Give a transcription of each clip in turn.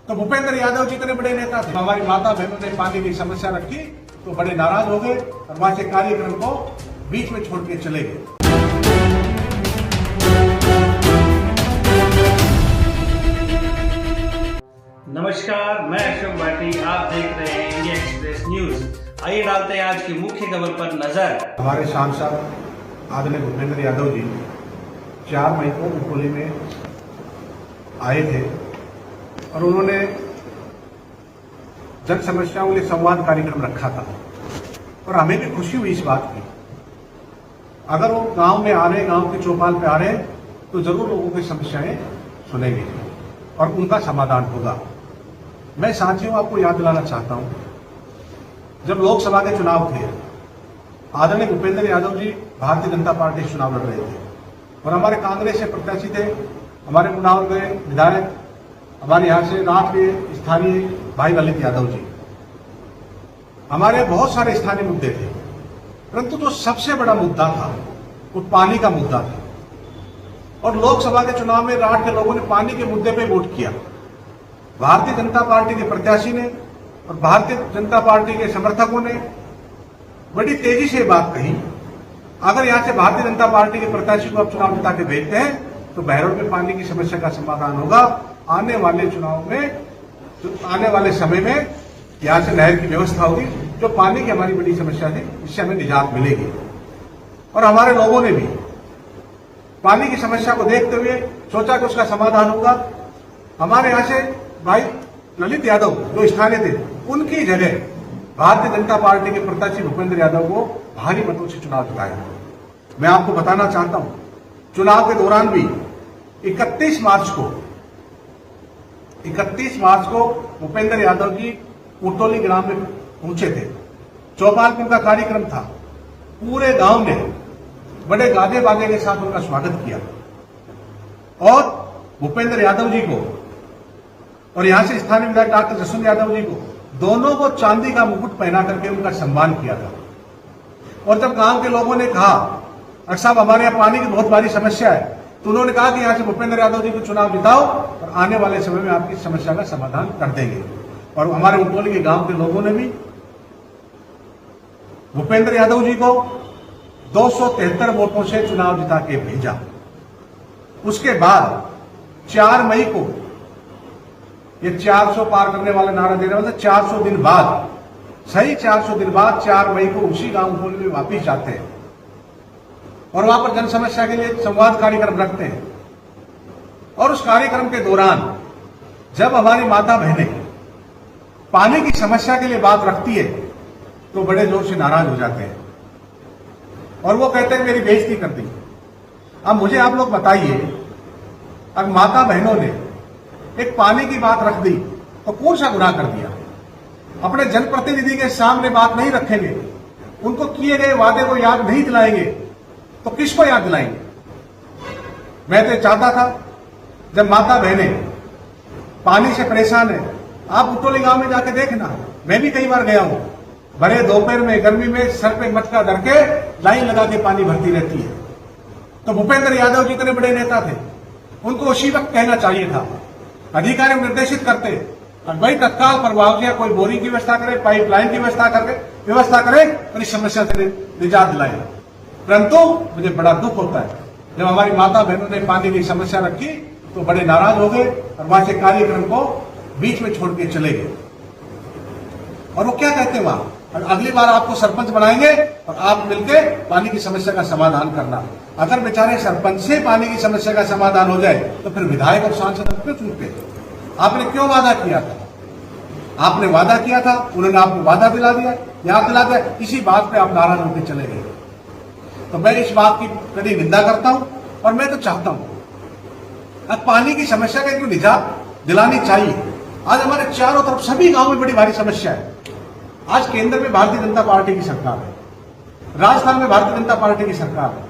तो भूपेंद्र यादव जी इतने बड़े नेता थे, हमारी माता बहनों ने पानी की समस्या रखी तो बड़े नाराज हो गए और वहां से कार्यक्रम को बीच में छोड़ के चले गए। नमस्कार, मैं अशोक भाटी, आप देख रहे हैं इंडिया एक्सप्रेस न्यूज। आइए डालते हैं आज की मुख्य खबर पर नजर। हमारे सांसद आदरणीय भूपेंद्र यादव जी 4 मई को उपकोली में आए थे और उन्होंने जन समस्याओं के लिए संवाद कार्यक्रम रखा था और हमें भी खुशी हुई इस बात की। अगर वो गांव में आ रहे, गांव के चौपाल पे आ रहे, तो जरूर लोगों की समस्याएं सुनेंगे और उनका समाधान होगा। मैं साथियों आपको याद दिलाना चाहता हूं, जब लोकसभा के चुनाव थे, आदरणीय भूपेंद्र यादव जी भारतीय जनता पार्टी से चुनाव लड़ रहे थे और हमारे कांग्रेस से प्रत्याशी थे, हमारे मुनावर के विधायक, हमारे यहाँ से राष्ट्रीय स्थानीय भाई ललित यादव जी। हमारे बहुत सारे स्थानीय मुद्दे थे, परंतु जो सबसे बड़ा मुद्दा था वो पानी का मुद्दा था और लोकसभा के चुनाव में राठ के लोगों ने पानी के मुद्दे पे वोट किया। भारतीय जनता पार्टी के प्रत्याशी ने और भारतीय जनता पार्टी के समर्थकों ने बड़ी तेजी से बात कही, अगर यहां से भारतीय जनता पार्टी के प्रत्याशी को अब चुनाव जिता के भेजते हैं तो बहरोड में पानी की समस्या का समाधान होगा। आने वाले चुनाव में, आने वाले समय में यहां से नहर की व्यवस्था होगी, जो पानी की हमारी बड़ी समस्या थी, इससे हमें निजात मिलेगी। और हमारे लोगों ने भी पानी की समस्या को देखते हुए सोचा कि उसका समाधान होगा। हमारे यहां से भाई ललित यादव जो स्थानीय थे, उनकी जगह भारतीय जनता पार्टी के प्रत्याशी भूपेंद्र यादव को भारी मतों से चुनाव जिताया। मैं आपको बताना चाहता हूं, चुनाव के दौरान भी 31 मार्च को भूपेंद्र यादव जी उटोली ग्राम में पहुंचे थे। चौपाल पर उनका कार्यक्रम था। पूरे गांव ने बड़े गाजे बाजे के साथ उनका स्वागत किया और भूपेंद्र यादव जी को और यहां से स्थानीय विधायक डॉक्टर जसवंत यादव जी को, दोनों को चांदी का मुकुट पहना करके उनका सम्मान किया था। और जब गांव के लोगों ने कहा, अगर साहब हमारे यहाँ पानी की बहुत भारी समस्या है, तो उन्होंने कहा कि यहां से भूपेंद्र यादव जी को चुनाव जिताओ और आने वाले समय में आपकी समस्या का समाधान कर देंगे। और हमारे उटोली के गांव के लोगों ने भी भूपेंद्र यादव जी को 273 वोटों से चुनाव जिता के भेजा। उसके बाद 4 मई को ये 400 पार करने वाला नारा देने वाले 400 दिन बाद, सही 400 दिन बाद 4 मई को उसी गांव उटोली में वापिस जाते हैं और वहां पर जन समस्या के लिए संवाद कार्यक्रम रखते हैं। और उस कार्यक्रम के दौरान जब हमारी माता बहनें पानी की समस्या के लिए बात रखती है तो बड़े जोर से नाराज हो जाते हैं और वो कहते हैं मेरी बेइज्जती कर दी। अब मुझे आप लोग बताइए, अगर माता बहनों ने एक पानी की बात रख दी तो कौन सा गुनाह कर दिया? अपने जनप्रतिनिधि के सामने बात नहीं रखेंगे, उनको किए गए वादे को याद नहीं दिलाएंगे, तो किसको याद दिलाएंगे? मैं तो चाहता था जब माता बहनें पानी से परेशान है, आप उटोली गांव में जाके देखना, मैं भी कई बार गया हूं, भरे दोपहर में गर्मी में सर पे मटका धर के लाइन लगा के पानी भरती रहती है। तो भूपेंद्र यादव जी इतने बड़े नेता थे, उनको उसी वक्त कहना चाहिए था। अधिकारी निर्देशित करते और भाई तत्काल प्रभाव से कोई बोरिंग की व्यवस्था करे, पाइपलाइन की व्यवस्था करे और इस समस्या से निजात दिलाए। परंतु मुझे बड़ा दुख होता है जब हमारी माता बहनों ने पानी की समस्या रखी तो बड़े नाराज हो गए और वहां से कार्यक्रम को बीच में छोड़ के चले गए। और वो क्या कहते हैं वहां, और अगली बार आपको सरपंच बनाएंगे और आप मिलकर पानी की समस्या का समाधान करना। अगर बेचारे सरपंच से पानी की समस्या का समाधान हो जाए तो फिर विधायक और सांसद क्यों चुनते? आपने क्यों वादा किया था? आपने वादा किया था, उन्होंने आपको वादा दिला दिया, याद दिला दिया, इसी बात पे आप नाराज होकर चले गए। तो मैं इस बात की कड़ी निंदा करता हूं और मैं तो चाहता हूं अब पानी की समस्या का क्यों निजात दिलानी चाहिए। आज हमारे चारों तरफ सभी गांव में बड़ी भारी समस्या है। आज केंद्र में भारतीय जनता पार्टी की सरकार है, राजस्थान में भारतीय जनता पार्टी की सरकार है,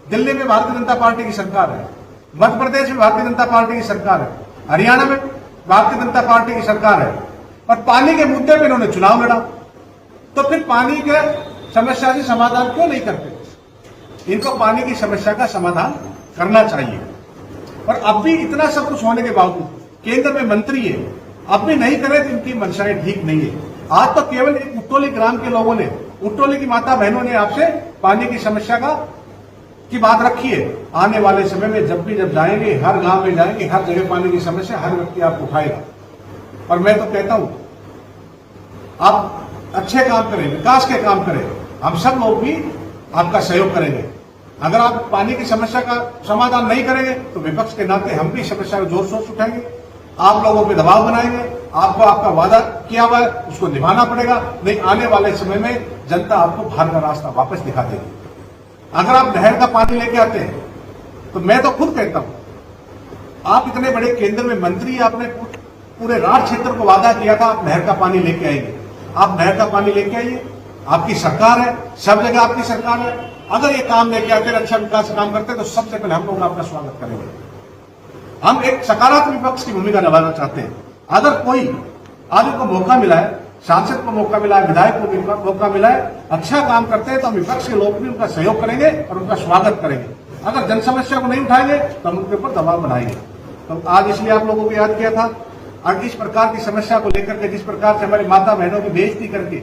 दिल्ली में भारतीय जनता पार्टी की सरकार है, मध्य प्रदेश में भारतीय जनता पार्टी की सरकार है, हरियाणा में भारतीय जनता पार्टी की सरकार है और पानी के मुद्दे पर इन्होंने चुनाव लड़ा। तो फिर पानी के समस्या से समाधान क्यों नहीं करते? इनको पानी की समस्या का समाधान करना चाहिए। और अब भी इतना सब कुछ होने के बावजूद केंद्र में मंत्री है, अब भी नहीं करे तो इनकी मंशाएं ठीक नहीं है। आज तो केवल एक उट्टोली ग्राम के लोगों ने, उट्टोली की माता बहनों ने आपसे पानी की समस्या की बात रखी है। आने वाले समय में जब जाएंगे, हर गांव में जाएंगे, हर जगह पानी की समस्या हर व्यक्ति आपको उठाएगा। और मैं तो कहता हूं आप अच्छे काम करें, विकास के काम करें, हम सब लोग भी आपका सहयोग करेंगे। अगर आप पानी की समस्या का समाधान नहीं करेंगे तो विपक्ष के नाते हम भी समस्या को जोर शोर से उठाएंगे, आप लोगों पे दबाव बनाएंगे। आपको आपका वादा किया हुआ है उसको निभाना पड़ेगा, नहीं आने वाले समय में जनता आपको बाहर का रास्ता वापस दिखा देगी। अगर आप नहर का पानी लेके आते हैं तो मैं तो खुद कहता हूं आप इतने बड़े केंद्र में मंत्री, आपने पूरे राज्य क्षेत्र को वादा किया था आप नहर का पानी लेके आएंगे। आप नहर का पानी लेके आइए, आपकी सरकार है, सब जगह आपकी सरकार है। अगर ये काम लेके आते हैं, अच्छा विकास काम करते हैं तो सबसे पहले हम लोग आपका स्वागत करेंगे। हम एक सकारात्मक विपक्ष की भूमिका निभाना चाहते हैं। अगर कोई आज को मौका मिला है, सांसद को मौका मिला है, विधायक को मौका मिला है, अच्छा काम करते हैं तो हम विपक्ष के लोग भी उनका सहयोग करेंगे और उनका स्वागत करेंगे। अगर जन समस्या को नहीं उठाएंगे तो हम उनके ऊपर दबाव बनाएंगे। तो आज इसलिए आप लोगों को याद किया था। और इस प्रकार की समस्या को लेकर के जिस प्रकार से हमारी माता बहनों की बेइज्जती करके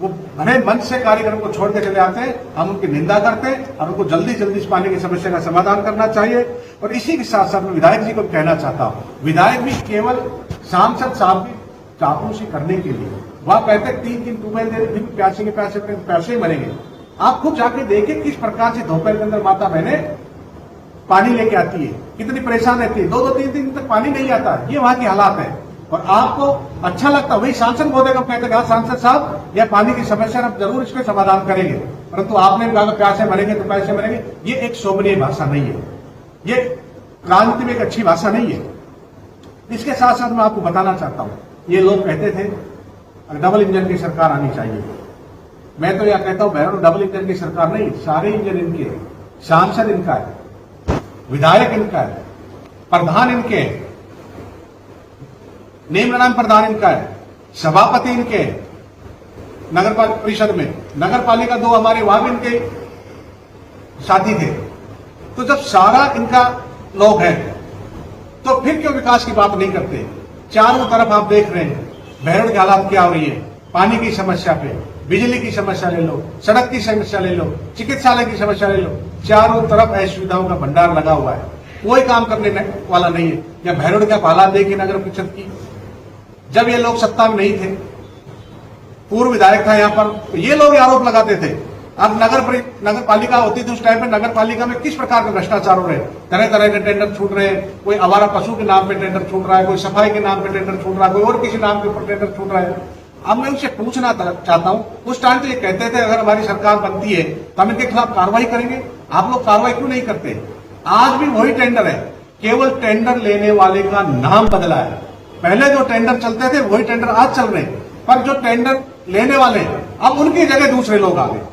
वो भरे मन से कार्यक्रम को छोड़ के चले आते हैं, हम उनकी निंदा करते हैं और उनको जल्दी जल्दी इस पानी की समस्या का समाधान करना चाहिए। और इसी के साथ साथ मैं विधायक जी को कहना चाहता हूं, विधायक भी केवल सांसद साहब की चापलूसी करने के लिए वह कहते 3 ट्यूबवेल दे दिन प्यासे के पैसे मरेंगे। आप खुद जाके देखें किस प्रकार से दोपहर के अंदर माता बहनें पानी लेके आती है, कितनी परेशान रहती है। 2-3 दिन तक पानी नहीं आता, ये वहां की हालात है। और आपको अच्छा लगता, वही सांसद महोदय को कहते हैं सांसद साहब यह पानी की समस्या आप जरूर इसके समाधान करेंगे, परंतु आपने कहा प्यासे मरेंगे तो पैसे मरेंगे। ये एक शोभनीय भाषा नहीं है, ये क्रांति में एक अच्छी भाषा नहीं है। इसके साथ साथ मैं आपको बताना चाहता हूं, ये लोग कहते थे डबल इंजन की सरकार आनी चाहिए। मैं तो यह कहता हूं बहनों, डबल इंजन की सरकार नहीं, सारे इंजन इनके हैं। सांसद इनका है, विधायक इनका है, प्रधान इनके हैं, निम्न प्रधान इनका है, सभापति इनके हैं नगर परिषद में, नगर पालिका 2 हमारे वहां भी इनके साथी थे। तो जब सारा इनका लोग है तो फिर क्यों विकास की बात नहीं करते? चारों तरफ आप देख रहे हैं बहरोड की हालात क्या हो रही है। पानी की समस्या पे, बिजली की समस्या ले लो, सड़क की समस्या ले लो, चिकित्सालय की समस्या ले लो, चारों तरफ असुविधाओं का भंडार लगा हुआ है, कोई काम करने वाला नहीं है। या बहरोड के हालात देखिए नगर परिषद की, जब ये लोग सत्ता में नहीं थे, पूर्व विधायक था यहाँ पर, तो ये लोग आरोप लगाते थे। अब नगर पालिका होती थी उस टाइम पे, नगर पालिका में किस प्रकार का भ्रष्टाचार हो रहे हैं, तरह तरह के टेंडर छूट रहे हैं। कोई आवारा पशु के नाम पे टेंडर छूट रहा है, कोई सफाई के नाम पे टेंडर छूट रहा है, कोई और किसी नाम के ऊपर टेंडर छूट रहा है। अब मैं उनसे पूछना चाहता हूं, उस टाइम तो ये कहते थे अगर हमारी सरकार बनती है तो हम इनके खिलाफ कार्रवाई करेंगे। आप लोग कार्रवाई क्यों नहीं करते? आज भी वही टेंडर है, केवल टेंडर लेने वाले का नाम बदला है। पहले जो टेंडर चलते थे वही टेंडर आज चल रहे हैं, पर जो टेंडर लेने वाले अब उनकी जगह दूसरे लोग आ गए।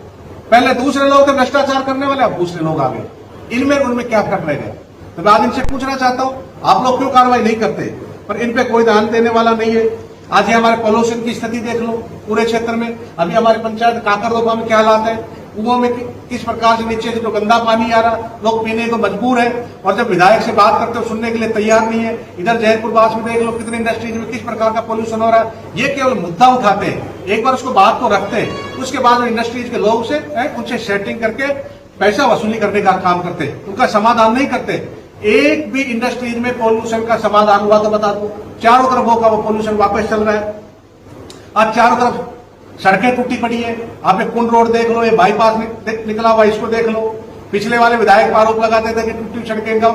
पहले दूसरे लोग थे भ्रष्टाचार करने वाले, अब दूसरे लोग आ गए। इनमें उनमें क्या फर्क रह गया? तो मैं आज इनसे पूछना चाहता हूं, आप लोग क्यों कार्रवाई नहीं करते? पर इन पे कोई ध्यान देने वाला नहीं है। आज ये हमारे पॉल्यूशन की स्थिति देख लो पूरे क्षेत्र में। अभी हमारी पंचायत काकरदोबा में क्या हालात है, कुओं में किस प्रकार से नीचे से जो गंदा पानी आ रहा, लोग पीने को मजबूर है। और जब विधायक से बात करते हो सुनने के लिए तैयार नहीं है। इधर जयपुरवास में देख लो कितनी इंडस्ट्रीज में किस प्रकार का पोल्यूशन हो रहा है। ये केवल मुद्दा उठाते हैं, एक बार उसको बात को रखते हैं, उसके बाद इंडस्ट्रीज के लोग से उनसे सेटिंग करके पैसा वसूली करने का काम करते हैं, उनका समाधान नहीं करते। एक भी इंडस्ट्रीज में पोल्यूशन का समाधान हुआ तो बता दो? चारों तरफ का वो पोल्यूशन वापस चल रहा है। आज चारों तरफ सड़कें टूटी पड़ी है। आप एक कुंड रोड देख लो, ये बाईपास निकला हुआ, इसको देख लो। पिछले वाले विधायक आरोप लगाते थे कि टूटी सड़कें का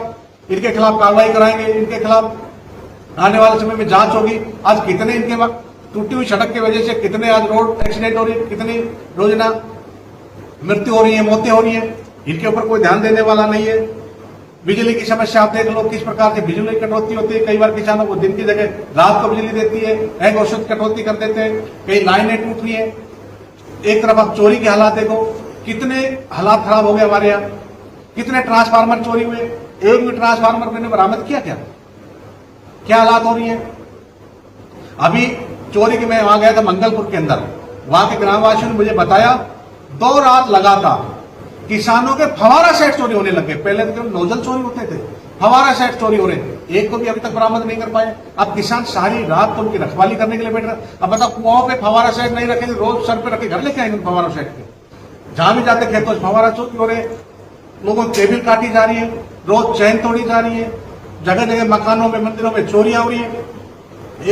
इनके खिलाफ कार्रवाई कराएंगे, इनके खिलाफ आने वाले समय में जांच होगी। आज कितने इनके टूटी हुई सड़क की वजह से कितने आज रोड एक्सीडेंट हो रही है, कितनी रोजाना मृत्यु हो रही है, मौतें हो रही है। इनके ऊपर कोई ध्यान देने वाला नहीं है। बिजली की समस्या आप देख लो, किस प्रकार से बिजली कटौती होती है। कई बार किसानों को दिन की जगह रात को बिजली देती है, एक औसत कटौती कर देते हैं, कई लाइनें टूट रही है। एक तरफ आप चोरी के हालात देखो, कितने हालात खराब हो गए हमारे यहाँ, कितने ट्रांसफार्मर चोरी हुए। एक भी ट्रांसफार्मर मैंने बरामद किया क्या हालात हो रही है। अभी चोरी की मैं वहां गया था मंगलपुर के अंदर, वहां के ग्रामवासियों ने मुझे बताया 2 रात लगातार किसानों के फवारा सेट चोरी होने लगे। पहले तो केवल नोजल चोरी होते थे, फवारा सेट चोरी हो रहे थे, एक को भी अभी तक बरामद नहीं कर पाए। अब किसान सारी रात तो उनकी रखवाली करने के लिए बैठ रहा। अब बताओ, कुआं पे फवारा सेट नहीं रखे, रोज सर पे रखे घर लेके आएंगे फवारा सेट के। जहां भी जाते खेतों से फवारा चोरी हो रहे, लोगों की टेबल काटी जा रही है, रोज चैन तोड़ी जा रही है, जगह जगह मकानों में मंदिरों में चोरियां हो रही है।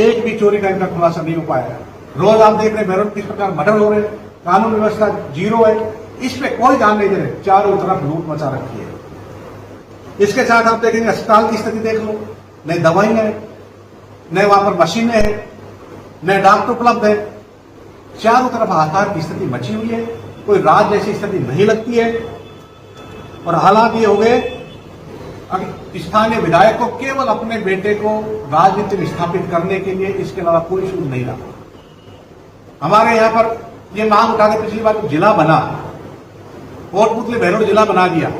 एक भी चोरी का इनका खुलासा नहीं हो पाया। रोज आप देख रहे हैं किस प्रकार मर्डर हो रहे हैं, कानून व्यवस्था जीरो है, इस पे कोई ध्यान नहीं दे रहे, चारों तरफ लूट मचा रखी है। इसके साथ आप देखेंगे अस्पताल की स्थिति देख लो, नई दवाई है, नए वहां पर मशीनें हैं, नए डॉक्टर उपलब्ध है, चारों तरफ हाहाकार की स्थिति मची हुई है, कोई राज जैसी स्थिति नहीं लगती है। और हालात ये हो गए, स्थानीय विधायक को केवल अपने बेटे को राजनीति में स्थापित करने के लिए, इसके अलावा कोई शुरू नहीं रहा। हमारे यहां पर ये मांग उठा के पिछली बार जिला बना, कोटपुतली बहरोड जिला बना दिया।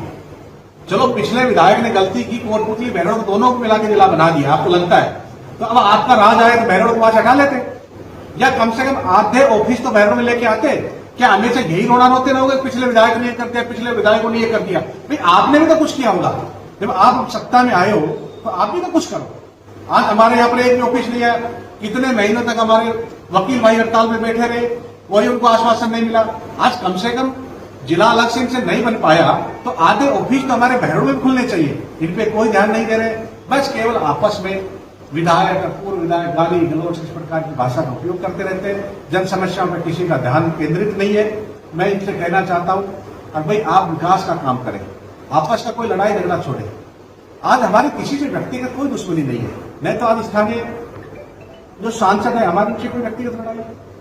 चलो, पिछले विधायक ने गलती की, कोटपुतली बहरोड दोनों को मिला के जिला बना दिया, आपको लगता है तो अब आपका राज आए तो बहरोड को वहां से हटा लेते, या कम से कम आधे ऑफिस तो बहरोड में लेके आते। क्या हमेशा यही रोना रोते रहोगे, पिछले विधायक ने ये कर दिया, पिछले विधायकों ने ये कर दिया? भाई आपने भी तो कुछ किया होगा, जब आप सत्ता में आए हो तो आप भी तो कुछ करो। आज हमारे यहाँ पर एक भी ऑफिस नहीं है, कितने महीनों तक हमारे वकील भाई हड़ताल में बैठे रहे, कोई उनको आश्वासन नहीं मिला। आज कम से कम जिला अलग से इनसे नहीं बन पाया तो आधे ऑफिस तो हमारे बहरोड में खुलने चाहिए, इन पे कोई ध्यान नहीं दे रहे। बस केवल आपस में विधायक और पूर्व विधायक गाली गलौज इस प्रकार की भाषा का उपयोग करते रहते हैं, जन समस्याओं पर किसी का ध्यान केंद्रित नहीं है। मैं इनसे कहना चाहता हूं, और भाई आप विकास का काम करें, आपस का कोई लड़ाई झगड़ा छोड़े। आज हमारे किसी से व्यक्तिगत कोई दुश्मनी नहीं है, नहीं तो आज स्थानीय जो सांसद है हमारे उनसे कोई व्यक्तिगत लड़ाई,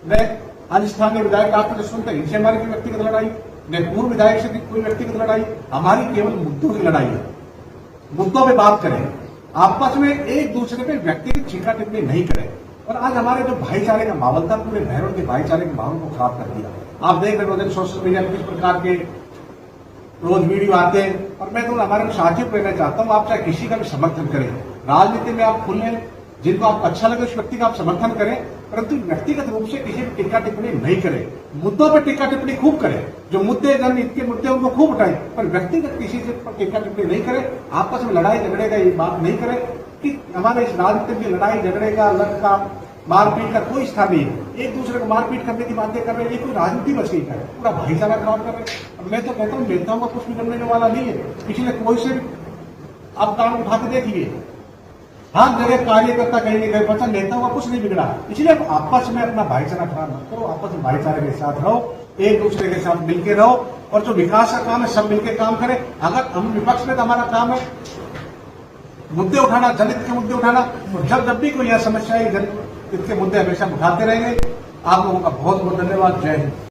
न आज स्थानीय विधायक आपको जो सुनते हैं इनसे हमारी कोई व्यक्तिगत लड़ाई, न पूर्व विधायक से भी कोई व्यक्तिगत लड़ाई। हमारी केवल मुद्दों की लड़ाई है, मुद्दों पे बात करें, आपस में एक दूसरे पे व्यक्तिगत टीका टिप्पणी नहीं करें। और आज हमारे जो भाईचारे का माहौल था, पूरे बहरोड के भाईचारे के माहौल को खराब कर दिया। आप देख रहे हो सोशल मीडिया में किस प्रकार के रोज वीडियो आते हैं। और मैं तो हमारे साथियों को कहना चाहता हूं, आप चाहे किसी का भी समर्थन करें, राजनीति में आप खुले, जिनको आपको अच्छा लगे उस व्यक्ति का आप समर्थन करें, परंतु व्यक्तिगत रूप से किसी भी टीका टिप्पणी नहीं करें। मुद्दों पर टीका टिप्पणी खूब करें, जो मुद्दे जनहित के मुद्दे उनको खूब उठाएं, पर व्यक्तिगत किसी से टीका टिप्पणी नहीं करें। आपस में लड़ाई झगड़े का ये बात नहीं करें कि हमारे इस राजनीति में लड़ाई झगड़े का, लड़ का, मारपीट का कोई स्थान नहीं है। एक दूसरे को मारपीट करने की बातें कर रहे हैं, ये कोई राजनीति बच गई है, पूरा भाईचारा खराब कर रहे हैं। मैं तो कहता हूँ नेताओं का कुछ बिगड़ने वाला नहीं है, पिछले कोई से आप काम उठा के देखिए, हर जगह कार्यकर्ता कहीं नहीं गए, पता नेताओं का कुछ नहीं बिगड़ा। इसलिए आपस में अपना भाईचारा खराब मत करो, आपस में भाईचारे के साथ रहो, एक दूसरे के साथ मिलकर रहो, और जो विकास का काम है सब मिलकर काम करें। अगर हम विपक्ष में तो हमारा काम है मुद्दे उठाना, दलित के मुद्दे उठाना, और जब भी कोई यह समस्या है, जनहित के मुद्दे हमेशा उठाते रहेंगे। आप लोगों का बहुत बहुत धन्यवाद। जय हिंद।